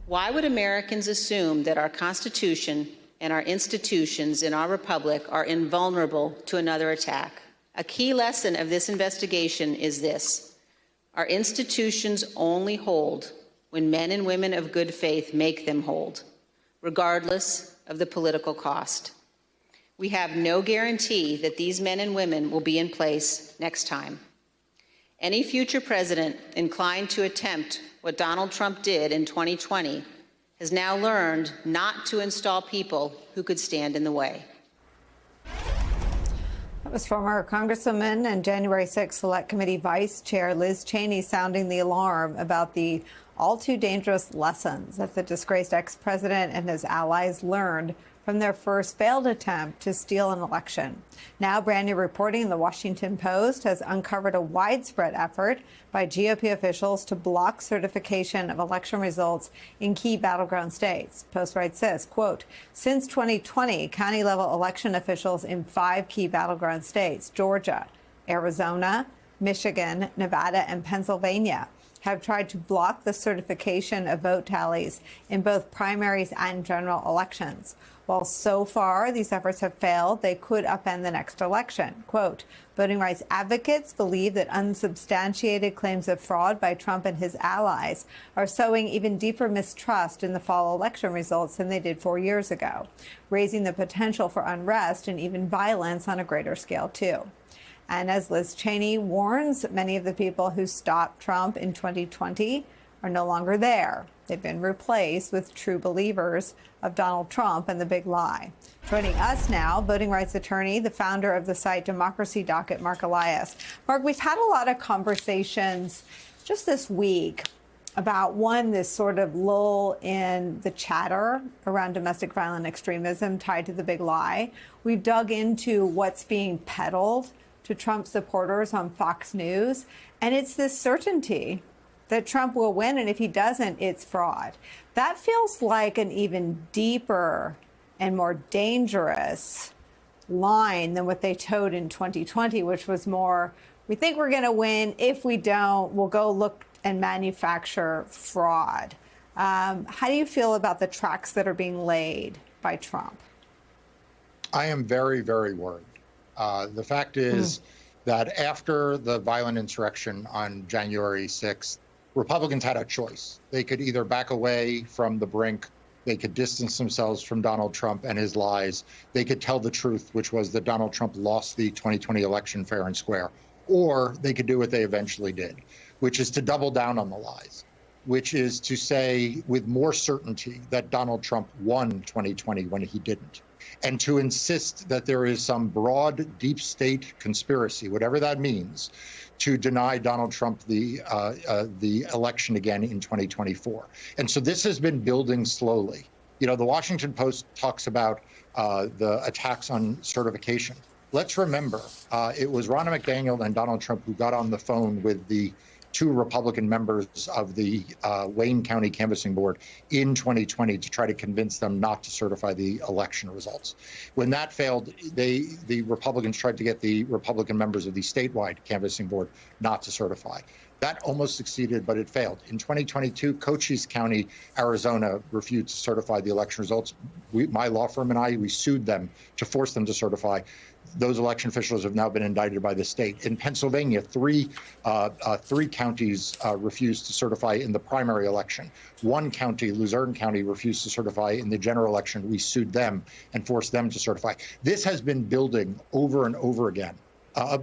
Why would Americans assume that our Constitution and our institutions in our republic are invulnerable to another attack? A key lesson of this investigation is this: our institutions only hold when men and women of good faith make them hold, regardless of the political cost. We have no guarantee that these men and women will be in place next time. Any future president inclined to attempt what Donald Trump did in 2020 has now learned not to install people who could stand in the way. That was former Congresswoman and January 6th Select Committee Vice Chair Liz Cheney sounding the alarm about the all too dangerous lessons that the disgraced ex-president and his allies learned from their first failed attempt to steal an election. Now, brand new reporting in the Washington Post has uncovered a widespread effort by GOP officials to block certification of election results in key battleground states. Post writes this, quote, since 2020, county-level election officials in 5 key battleground states, Georgia, Arizona, Michigan, Nevada, and Pennsylvania, have tried to block the certification of vote tallies in both primaries and general elections. While so far these efforts have failed, they could upend the next election. Quote, voting rights advocates believe that unsubstantiated claims of fraud by Trump and his allies are sowing even deeper mistrust in the fall election results than they did 4 years ago, raising the potential for unrest and even violence on a greater scale, too. And as Liz Cheney warns, many of the people who stopped Trump in 2020 are no longer there. They've been replaced with true believers of Donald Trump and the big lie. Joining us now, voting rights attorney, the founder of the site Democracy Docket, Mark Elias. Mark, we've had a lot of conversations just this week about, one, this sort of lull in the chatter around domestic violent extremism tied to the big lie. We've dug into what's being peddled to Trump supporters on Fox News, and it's this certainty that Trump will win, and if he doesn't, it's fraud. That feels like an even deeper and more dangerous line than what they towed in 2020, which was more, we think we're going to win. If we don't, we'll go look and manufacture fraud. How do you feel about the tracks that are being laid by Trump? I am very, very worried. The fact is that after the violent insurrection on January 6th, Republicans had a choice. They could either back away from the brink, they could distance themselves from Donald Trump and his lies, they could tell the truth, which was that Donald Trump lost the 2020 election fair and square, or they could do what they eventually did, which is to double down on the lies, which is to say with more certainty that Donald Trump won 2020 when he didn't, and to insist that there is some broad deep state conspiracy, whatever that means, to deny Donald Trump the election again in 2024. And so this has been building slowly. You know, the Washington Post talks about the attacks on certification. Let's remember, it was Ronna McDaniel and Donald Trump who got on the phone with the 2 Republican members of the Wayne County Canvassing Board in 2020 to try to convince them not to certify the election results. When that failed, the Republicans tried to get the Republican members of the statewide Canvassing Board not to certify. That almost succeeded, but it failed. In 2022, Cochise County, Arizona, refused to certify the election results. My law firm and I, we sued them to force them to certify. Those election officials have now been indicted by the state. In Pennsylvania, three counties refused to certify in the primary election. 1 county, Luzerne County, refused to certify in the general election. We sued them and forced them to certify. This has been building over and over again.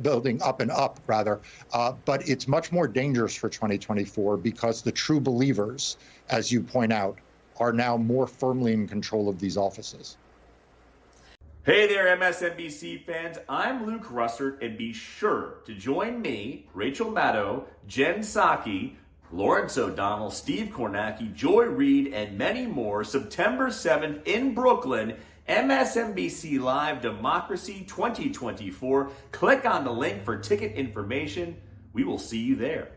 Building up and up, rather. But it's much more dangerous for 2024 because the true believers, as you point out, are now more firmly in control of these offices. Hey there, MSNBC fans. I'm Luke Russert, and be sure to join me, Rachel Maddow, Jen Psaki, Lawrence O'Donnell, Steve Kornacki, Joy Reid, and many more September 7th in Brooklyn, MSNBC Live Democracy 2024. Click on the link for ticket information. We will see you there.